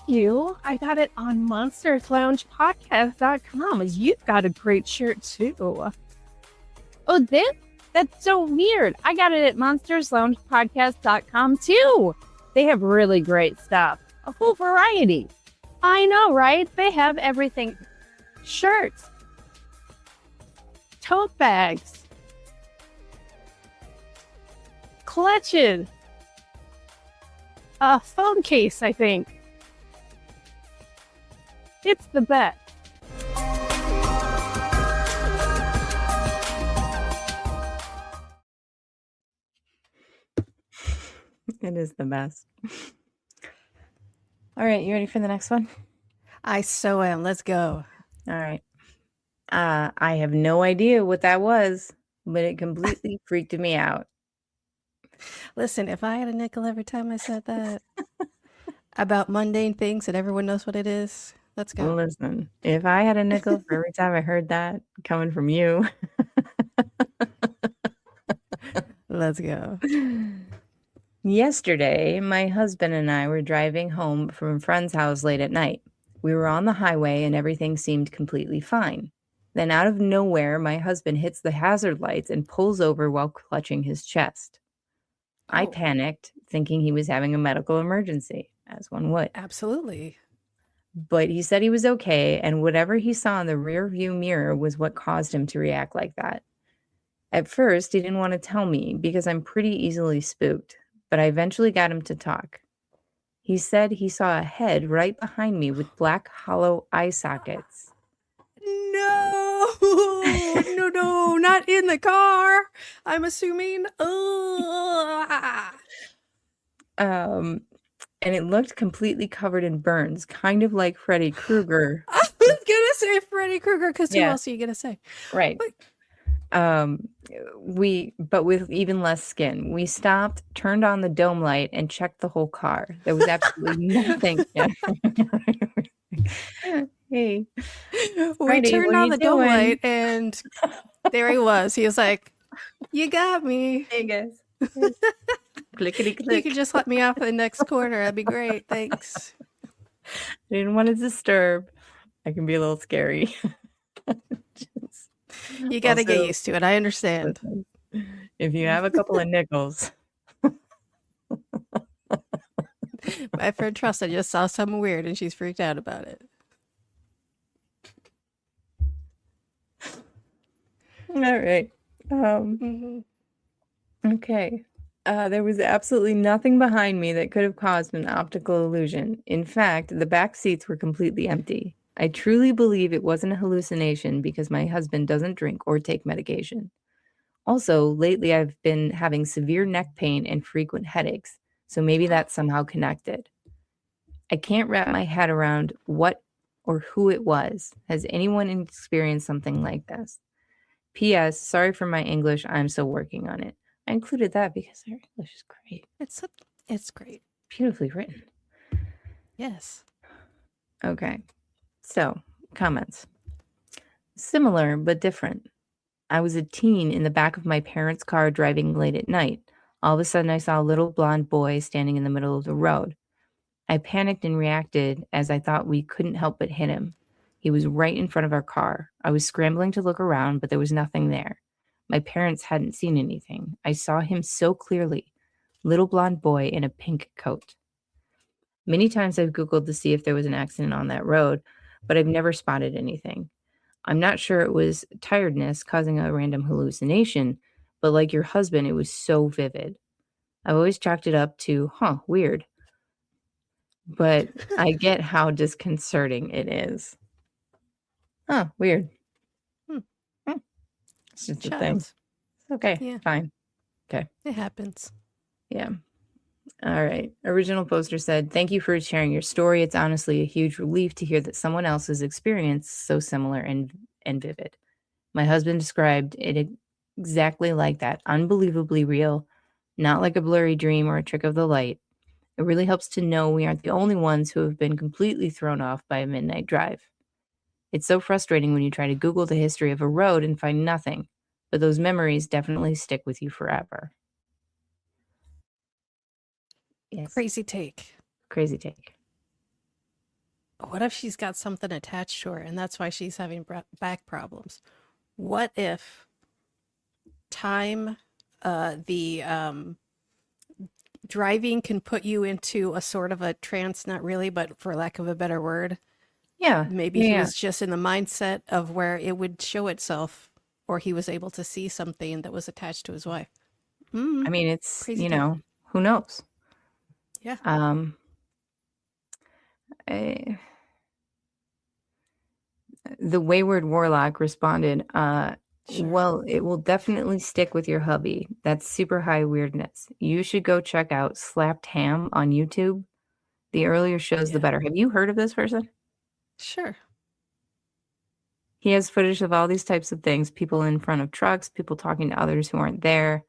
You? I got it on monstersloungepodcast.com. You've got a great shirt too. Oh, that's so weird. I got it at monstersloungepodcast.com too. They have really great stuff. A full variety. I know, right? They have everything. Shirts. Tote bags. Clutches. A phone case, I think. It's the best. It is the best. All right, you ready for the next one? I so am. Let's go. All right. I have no idea what that was, but it completely freaked me out. Listen, if I had a nickel every time I said that about mundane things and everyone knows what it is, let's go. Listen, if I had a nickel for every time I heard that coming from you. Let's go. Yesterday, my husband and I were driving home from a friend's house late at night. We were on the highway and everything seemed completely fine. Then out of nowhere, my husband hits the hazard lights and pulls over while clutching his chest. I panicked, thinking he was having a medical emergency, as one would. Absolutely. But he said he was okay, and whatever he saw in the rear view mirror was what caused him to react like that. At first, he didn't want to tell me because I'm pretty easily spooked, but I eventually got him to talk. He said he saw a head right behind me with black hollow eye sockets. No, not in the car. I'm assuming. And it looked completely covered in burns, kind of like Freddy Krueger. I was gonna say Freddy Krueger because who else are you gonna say? Right. But with even less skin. We stopped, turned on the dome light, and checked the whole car. There was absolutely nothing. Hey, we turned on the dome light, and there he was. He was like, "You got me." Hey guys. Clickety click. You could just let me off at the next corner. That'd be great. Thanks. I didn't want to disturb. I can be a little scary. You got to get used to it. I understand. If you have a couple of nickels. My friend Tressa just saw something weird and she's freaked out about it. All right. Okay. There was absolutely nothing behind me that could have caused an optical illusion. In fact, the back seats were completely empty. I truly believe it wasn't a hallucination because my husband doesn't drink or take medication. Also, lately I've been having severe neck pain and frequent headaches, so maybe that's somehow connected. I can't wrap my head around what or who it was. Has anyone experienced something like this? P.S. Sorry for my English. I'm still working on it. I included that because their English is great. It's great. Beautifully written. Yes. Okay. So, comments. Similar, but different. I was a teen in the back of my parents' car driving late at night. All of a sudden, I saw a little blonde boy standing in the middle of the road. I panicked and reacted as I thought we couldn't help but hit him. He was right in front of our car. I was scrambling to look around, but there was nothing there. My parents hadn't seen anything. I saw him so clearly. Little blonde boy in a pink coat. Many times I've Googled to see if there was an accident on that road, but I've never spotted anything. I'm not sure it was tiredness causing a random hallucination, but like your husband, it was so vivid. I've always chalked it up to, weird. But I get how disconcerting it is. Weird. It's just a thing. Okay, yeah. Fine. Okay. It happens. Yeah. All right. Original poster said, thank you for sharing your story. It's honestly a huge relief to hear that someone else's experience so similar and vivid. My husband described it exactly like that. Unbelievably real. Not like a blurry dream or a trick of the light. It really helps to know we aren't the only ones who have been completely thrown off by a midnight drive. It's so frustrating when you try to Google the history of a road and find nothing, but those memories definitely stick with you forever. Yes. Crazy take. Crazy take. What if she's got something attached to her and that's why she's having back problems? What if time, driving can put you into a sort of a trance, not really, but for lack of a better word. Yeah. Maybe he was just in the mindset of where it would show itself, or he was able to see something that was attached to his wife. I mean, it's, Crazy you take. know, who knows? Yeah. The Wayward Warlock responded, Sure. well, it will definitely stick with your hubby. That's super high weirdness. You should go check out Slapped Ham on YouTube. The earlier shows, the better. Have you heard of this person? Sure. He has footage of all these types of things, people in front of trucks, people talking to others who aren't there,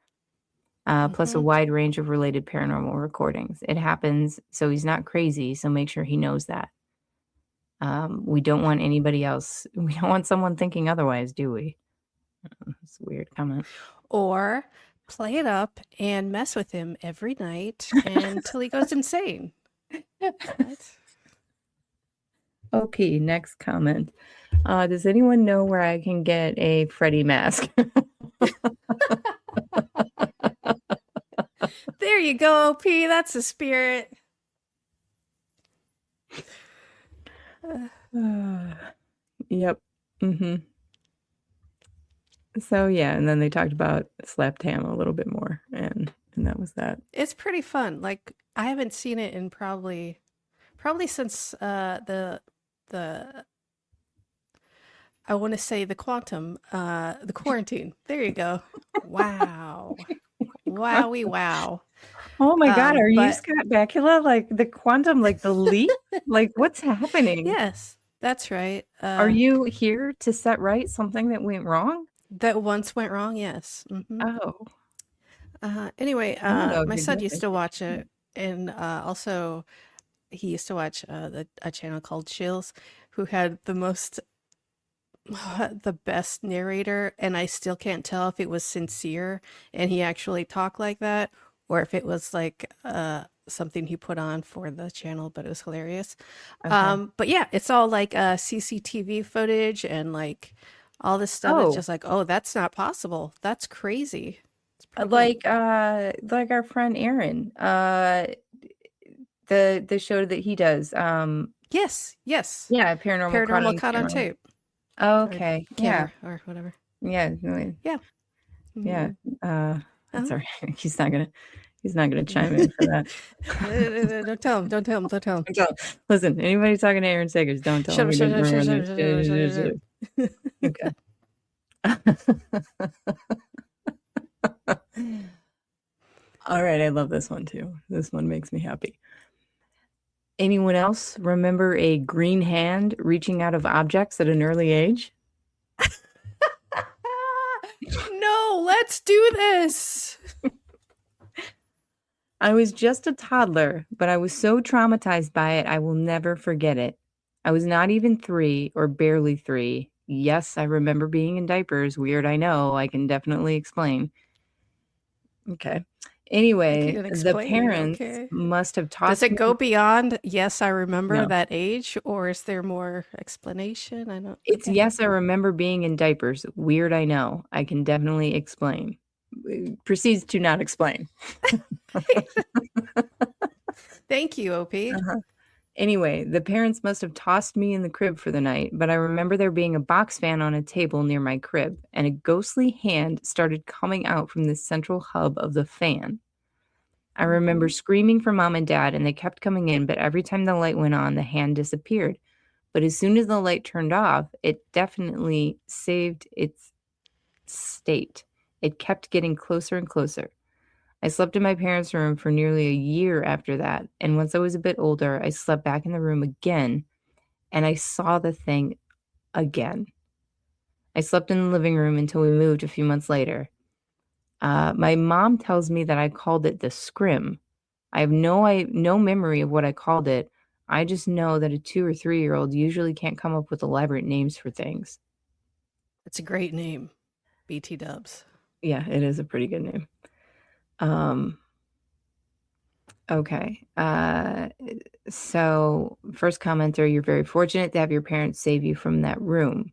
plus a wide range of related paranormal recordings. It happens, so he's not crazy, so make sure he knows that. We don't want anybody else. We don't want someone thinking otherwise, do we? It's a weird comment. Or play it up and mess with him every night until he goes insane. What? OP, next comment. Does anyone know where I can get a Freddy mask? There you go, OP. That's the spirit. Yep. So yeah, and then they talked about Slapped Ham a little bit more, and that was that. It's pretty fun. Like, I haven't seen it in probably since the I want to say the quarantine. There you go. Wow. Wowie wow. Oh my God, are you Scott Bakula? Like the quantum, like the leap? Like what's happening? Yes, that's right. Are you here to set right something that went wrong? That once went wrong, yes. Oh. Anyway, know if my you son did used this. to watch it, and also he used to watch a channel called Chills, who had the best narrator, and I still can't tell if it was sincere and he actually talked like that, or if it was like something he put on for the channel, but it was hilarious. But yeah, it's all like CCTV footage and like all this stuff. It's just like, oh, that's not possible. That's crazy. Like our friend Aaron, the show that he does. Yes. Yeah, Paranormal Caught on Tape. Oh, okay. Camera, or whatever. Yeah. Yeah. That's all right. He's not gonna chime in for that. Don't tell him. Listen, anybody talking to Aaron Sagers, don't tell him. Shut Okay. All right, I love this one too. This one makes me happy. Anyone else remember a green hand reaching out of objects at an early age? No, let's do this. I was just a toddler, but I was so traumatized by it, I will never forget it. I was not even 3 or barely 3. Yes, I remember being in diapers. Weird, I know. I can definitely explain. Okay. Anyway, the parents must have taught. Does it go beyond, yes, I remember that age, or is there more explanation? I don't. It's yes, I remember being in diapers. Weird, I know. I can definitely explain. Proceeds to not explain. Thank you, OP. Anyway, the parents must have tossed me in the crib for the night, but I remember there being a box fan on a table near my crib, and a ghostly hand started coming out from the central hub of the fan. I remember screaming for mom and dad, and they kept coming in, but every time the light went on, the hand disappeared. But as soon as the light turned off, it definitely saved its state. It kept getting closer and closer. I slept in my parents' room for nearly a year after that, and once I was a bit older, I slept back in the room again, and I saw the thing again. I slept in the living room until we moved a few months later. My mom tells me that I called it the scrim, I have no memory of what I called it. I just know that a 2 or 3-year-old usually can't come up with elaborate names for things. It's a great name, BT Dubs. Yeah, it is a pretty good name. Okay. So first commenter, you're very fortunate to have your parents save you from that room.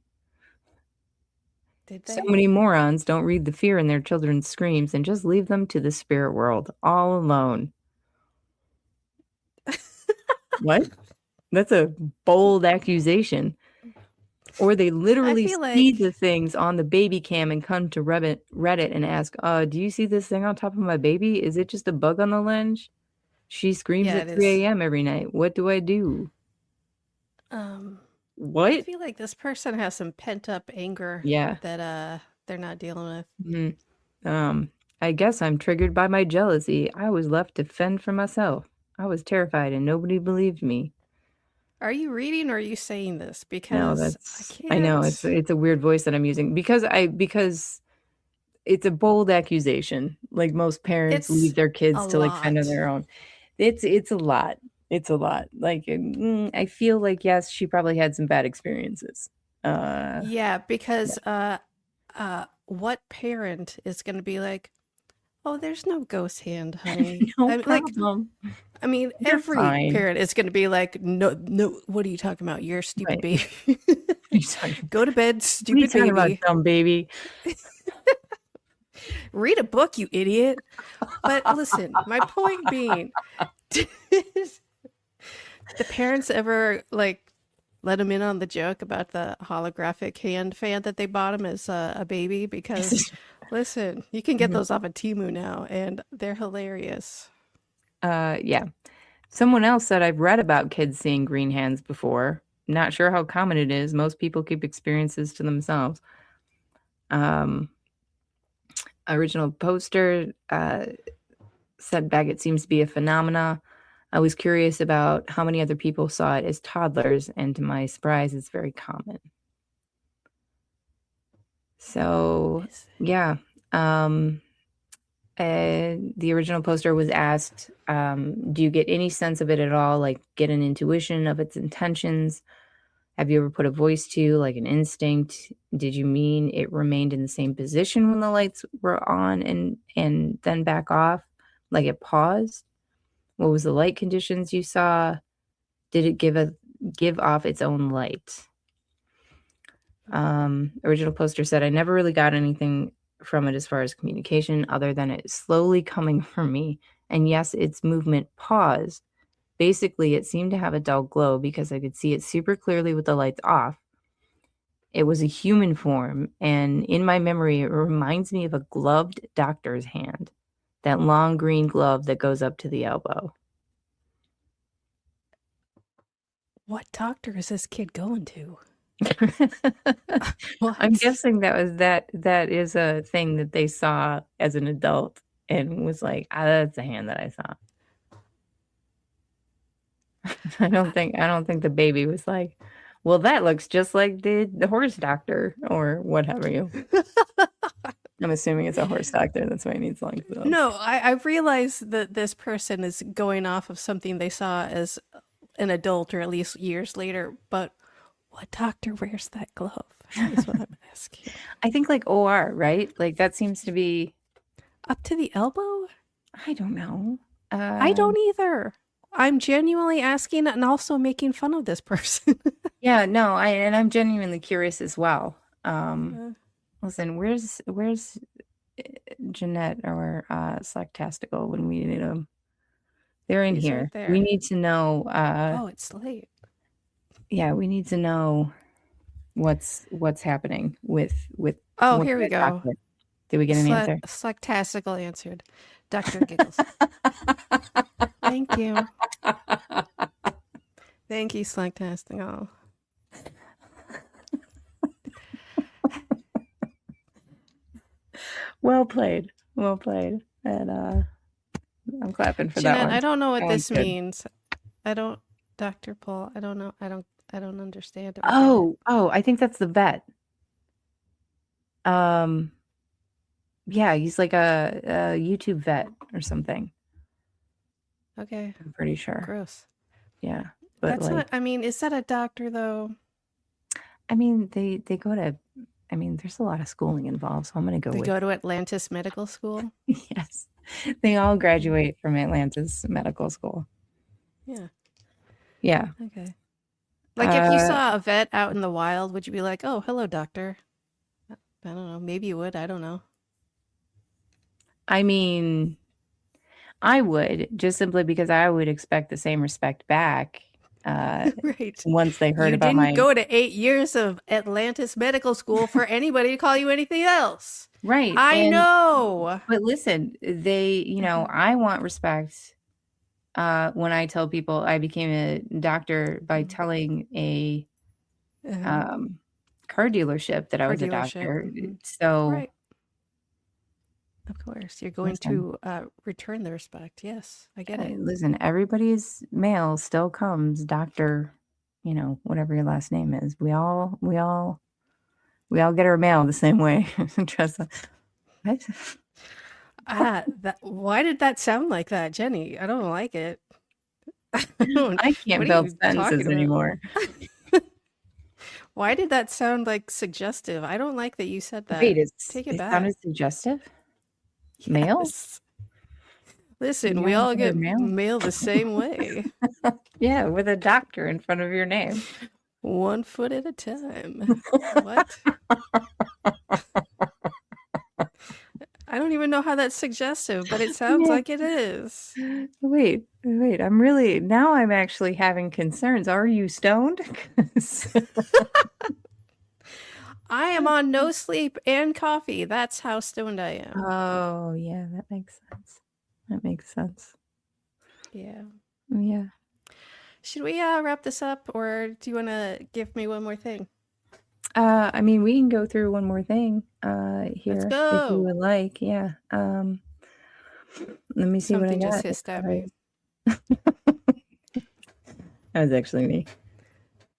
Did they? So many morons don't read the fear in their children's screams and just leave them to the spirit world all alone. What? That's a bold accusation. Or they literally see the things on the baby cam and come to Reddit and ask, do you see this thing on top of my baby? Is it just a bug on the lens? She screams at 3 a.m. every night. What do I do? What? I feel like this person has some pent-up anger that they're not dealing with. I guess I'm triggered by my jealousy. I was left to fend for myself. I was terrified and nobody believed me. Are you reading or are you saying this? No, Because I know it's a weird voice that I'm using because it's a bold accusation. Like most parents leave their kids to like fend on their own. It's a lot. It's a lot. Like I feel like yes, she probably had some bad experiences. Yeah, because what parent is going to be like, oh, there's no ghost hand, honey. No problem. I mean, every parent is going to be like, no, what are you talking about? You're a stupid baby. Go to bed, stupid baby. About, dumb baby. Read a book, you idiot. But listen, my point being, did the parents ever like let him in on the joke about the holographic hand fan that they bought him as a baby? Because listen, you can get those off of Temu now, and they're hilarious. Yeah. Someone else said I've read about kids seeing green hands before. Not sure how common it is. Most people keep experiences to themselves. Original poster said back it seems to be a phenomena. I was curious about how many other people saw it as toddlers, and to my surprise, it's very common. So, yeah. The original poster was asked, do you get any sense of it at all? Like get an intuition of its intentions? Have you ever put a voice to like an instinct? Did you mean it remained in the same position when the lights were on and then back off? Like it paused? What was the light conditions you saw? Did it give off its own light? Original poster said, I never really got anything from it as far as communication other than it slowly coming from me. And yes, its movement paused. Basically, it seemed to have a dull glow because I could see it super clearly with the lights off. It was a human form, and in my memory, it reminds me of a gloved doctor's hand. That long green glove that goes up to the elbow. What doctor is this kid going to? I'm guessing that is a thing that they saw as an adult and was like, that's a hand that I saw. I don't think the baby was like, well, that looks just like the horse doctor or what have you. I'm assuming it's a horse doctor. That's why he needs long gloves. No, I realized that this person is going off of something they saw as an adult or at least years later. But what doctor wears that glove? Is what I'm asking. I think like OR, right? Like that seems to be up to the elbow. I don't know. I don't either. I'm genuinely asking and also making fun of this person. Yeah, no, I'm genuinely curious as well. Listen, where's Jeanette or Slactastical when we need them? They're in here. Right, we need to know. Oh, it's late. Yeah, we need to know what's happening with. Oh, here we go. Doctor. Did we get an answer? Slactastical answered. Dr. Giggles. Thank you. Thank you, Slactastical. Well played. And I'm clapping for Jeanette, that one. I don't know what this means. Dr. Paul, I don't know. I don't understand it. Oh, I think that's the vet. Yeah, he's like a YouTube vet or something. Okay. I'm pretty sure. Gross. Yeah. But That's not, I mean, is that a doctor though? I mean, they go to, I mean, there's a lot of schooling involved, so I'm going to go They with. go to Atlantis Medical School? Yes. They all graduate from Atlantis Medical School. Yeah. Yeah. Okay. Like if you saw a vet out in the wild, would you be like, oh, hello, doctor? I don't know. Maybe you would. I don't know. I mean, I would, just simply because I would expect the same respect back. Right. Once they heard You about didn't go to 8 years of Atlantis Medical School for anybody to call you anything else. Right. I know. But listen, they, I want respect when I tell people I became a doctor by telling a car dealership that I was a doctor. So, right. Of course, you're going to return the respect. Yes, I get it. Listen, everybody's mail still comes, Doctor, whatever your last name is. We all get our mail the same way. Tressa. Why did that sound like that, Jeni? I don't like it. I can't build sentences anymore. Why did that sound like suggestive? I don't like that you said that. Wait, take it back. Sounded suggestive? Yes. Mail? Listen, we all get mail the same way. Yeah, with a doctor in front of your name. 1 foot at a time. What? I don't even know how that's suggestive, but it sounds like it is. Wait. Now I'm actually having concerns. Are you stoned? I am on no sleep and coffee. That's how stoned I am. Oh, yeah, that makes sense. Yeah. Yeah. Should we wrap this up, or do you want to give me one more thing? I mean, we can go through one more thing here. Let's go. If you would like. Yeah. Let me see what I got. Something just hissed at me. That was actually me.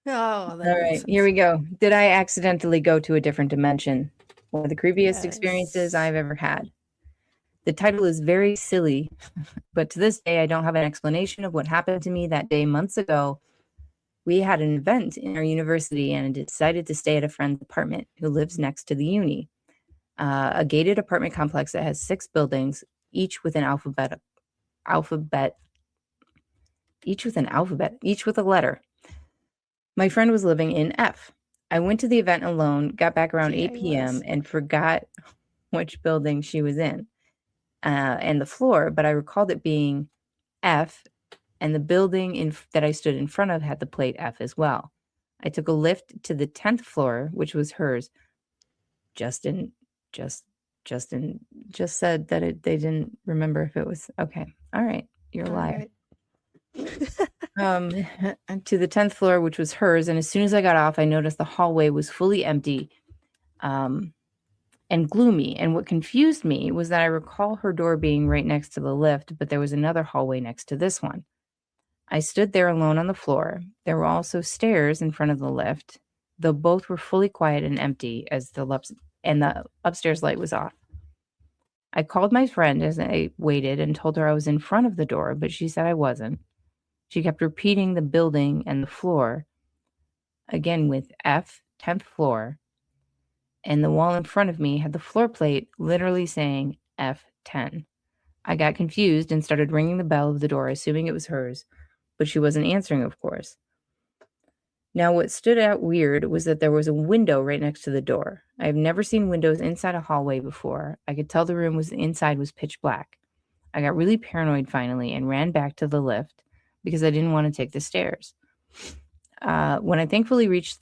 Oh, all right, here we go. Did I accidentally go to a different dimension? One of the creepiest experiences I've ever had. The title is very silly, but to this day, I don't have an explanation of what happened to me that day months ago. We had an event in our university and decided to stay at a friend's apartment who lives next to the uni. A gated apartment complex that has 6 buildings, each with a letter. My friend was living in F. I went to the event alone, got back around 8 p.m. and forgot which building she was in and the floor, but I recalled it being F, and the building that I stood in front of had the plate F as well. I took a lift to the 10th floor, which was hers. Justin just said that they didn't remember if it was okay. All right, you're a liar. Right. To the 10th floor, which was hers, and as soon as I got off, I noticed the hallway was fully empty and gloomy, and what confused me was that I recall her door being right next to the lift, but there was another hallway next to this one. I stood there alone on the floor. There were also stairs in front of the lift, though both were fully quiet and empty as the upstairs light was off. I called my friend as I waited and told her I was in front of the door, but she said I wasn't. She kept repeating the building and the floor, again with F, 10th floor, and the wall in front of me had the floor plate literally saying F10. I got confused and started ringing the bell of the door, assuming it was hers, but she wasn't answering, of course. Now, what stood out weird was that there was a window right next to the door. I have never seen windows inside a hallway before. I could tell the room inside was pitch black. I got really paranoid finally and ran back to the lift because I didn't want to take the stairs. When I thankfully reached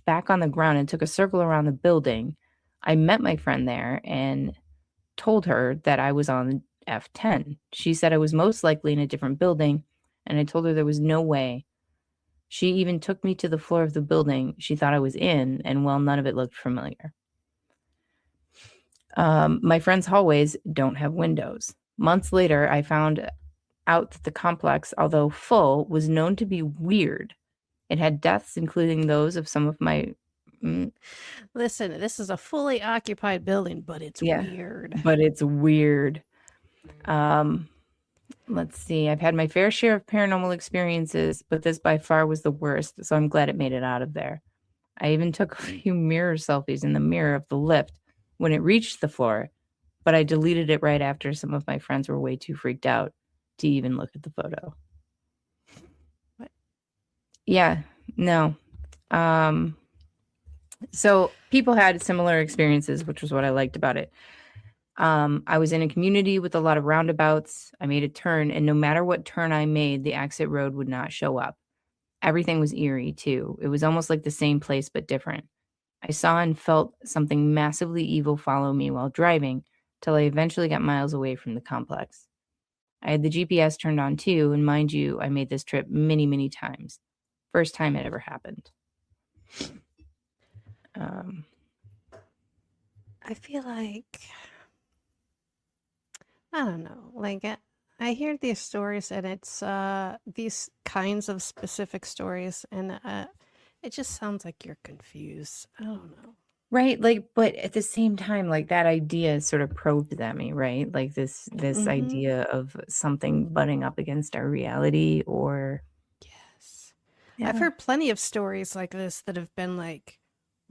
back on the ground and took a circle around the building, I met my friend there and told her that I was on F10. She said I was most likely in a different building, and I told her there was no way. She even took me to the floor of the building she thought I was in, and well, none of it looked familiar. My friend's hallways don't have windows. Months later, I found out that the complex, although full, was known to be weird. It had deaths, including those of some of my... Listen, this is a fully occupied building, but it's weird. But it's weird. Let's see. I've had my fair share of paranormal experiences, but this by far was the worst, so I'm glad it made it out of there. I even took a few mirror selfies in the mirror of the lift when it reached the floor, but I deleted it right after some of my friends were way too freaked out to even look at the photo. What? Yeah, no. So people had similar experiences, which was what I liked about it. I was in a community with a lot of roundabouts. I made a turn, and no matter what turn I made, the exit road would not show up. Everything was eerie, too. It was almost like the same place, but different. I saw and felt something massively evil follow me while driving, till I eventually got miles away from the complex. I had the GPS turned on, too, and mind you, I made this trip many, many times. First time it ever happened. I feel like, I don't know, like I hear these stories and it's these kinds of specific stories and it just sounds like you're confused. I don't know. Right, like, but at the same time, like, that idea sort of probed at me, right? Like, this idea of something butting up against our reality or Yes. I've yeah. heard plenty of stories like this that have been like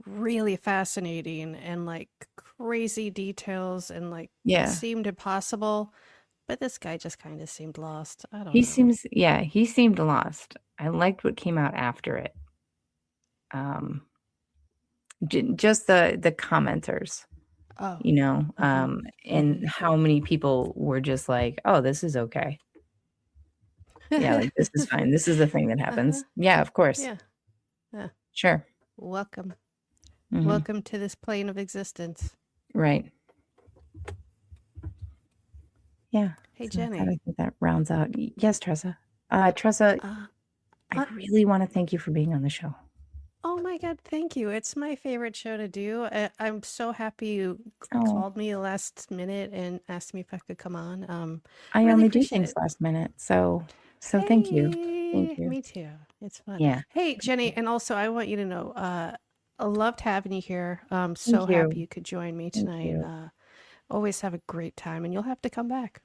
really fascinating and like crazy details and like Yeah. seemed impossible. But this guy just kind of seemed lost. I don't He know. he seemed lost. I liked what came out after it. Just the commenters, Oh. you know, Mhm. and how many people were just like, "Oh, this is okay. Yeah, like, this is fine. This is the thing that happens. Yeah, of course. Yeah. Yeah. Sure." Welcome. Mhm. Welcome to this plane of existence. Right. Yeah. Hey, So I Jeni. think that rounds out. Yes, Tressa. Tressa, I really want to thank you for being on the show. Oh my God, thank you. It's my favorite show to do. I'm so happy you Oh, called me last minute and asked me if I could come on. I Really only do appreciate things it. last minute, so thank you. Thank Hey, you. me too. It's fun. Yeah. Hey, Jeni, and also I want you to know, I loved having you here. I'm so Thank you. happy you could join me Thank tonight. you. Always have a great time, and you'll have to come back.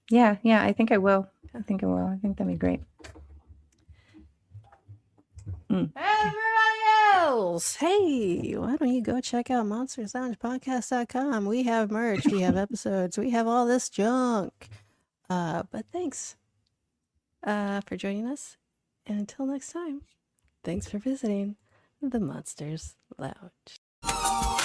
Yeah, I think I will. I think that'd be great. Everybody else, hey, why don't you go check out monstersloungepodcast.com? We have merch, we have episodes, we have all this junk. But thanks for joining us. And until next time, thanks for visiting the Monsters Lounge.